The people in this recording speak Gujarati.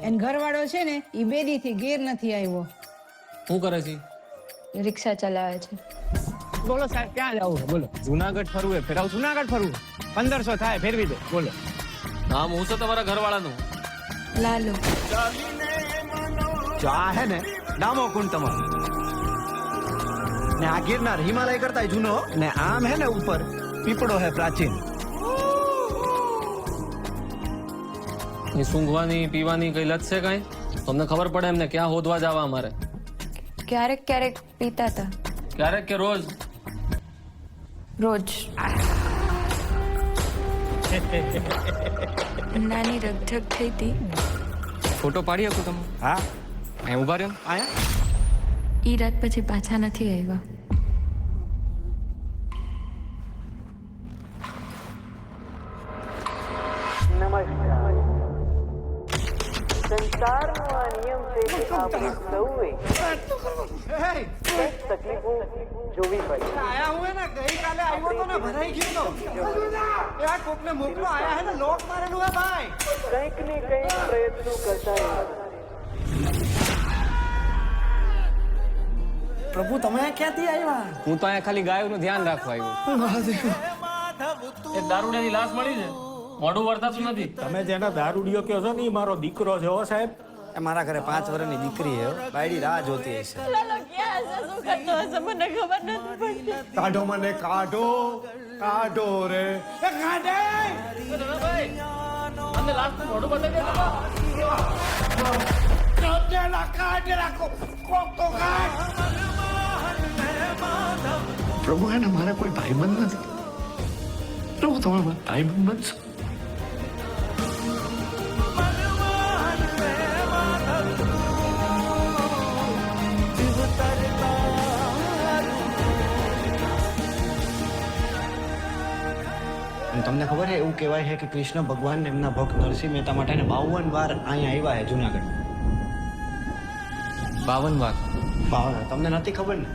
એન ઘરવાળો છે ને ઈ બેદી થી ઘેર નથી આવ્યો. શું કરે છે? રિક્ષા ચલાવે છે. બોલો સાહેબ ક્યાં જવું છે બોલો? જુનાગઢ ફરવું ફેરાવ જુનાગઢ ફરવું 1500 થાય ફેરવી દો બોલો. નામ હું છે તમારા ઘરવાળાનું? લાલો. જો આ હે ને ડામો કુંડ તમારો ને આ ગિરનાર હિમાલય કરતા જૂનો ને આમ હે ને ઉપર પીપળો હે પ્રાચીન. એ સૂંઘવાની પીવાની કઈ લત છે કઈ? તમને ખબર પડે એમને ક્યાં હોદવા જવા અમારે? ક્યારેક ક્યારેક પીતા હતા. ક્યારેક કે રોજ? રોજ. નાની રગઝગ થઈ હતી. ફોટો પાડી શકું તમે? હા અહીં ઉભા રહ્યો. આયા ઈ રાત પછી પાછા નથી આવ્યા. સંસારનો આ નિયમ છે કે આપણે સૌએ તકલીફો જોવી પડે. આયા હું હે ને ગઈકાલે આવ્યો તો ને ભરાઈ ગયો તો એ આ કોકને મોકલો આયા હે ને લોક મારેલું હે ભાઈ. કંઈક ને કંઈક પ્રયત્નો કરતા રહેવા. પ્રભુ તમે ક્યાંથી આવ્યા? હું તો અહીંયા ખાલી ગાયોનું ધ્યાન રાખવા આવ્યો. એ દારૂડિયાની લાશ મળી છે. મોઢું વર્તાતું નથી. તમે જેના દારૂડિયો કહો છો ને ઈ મારો દીકરો છે હો સાહેબ. એ મારા ઘરે 5 વર્ષની દીકરી હે બાયડી રાહ જોતી હશે. કાઢો મને કાઢો કાઢો રે એ કાઢે અને લાશનું મોઢું બતાવી દે. પ્રભુ એને મારા કોઈ ભાઈબંધ નથી. પ્રભુ તમે મારા ભાઈબંધ બનશો. તમને ખબર છે એવું કહેવાય છે કે કૃષ્ણ ભગવાન એમના ભક્ત નરસિંહ મહેતા માટે 52 વાર અહીંયા આવ્યા છે જુનાગઢ. 52 વાર? 52 તમને નથી ખબર ને?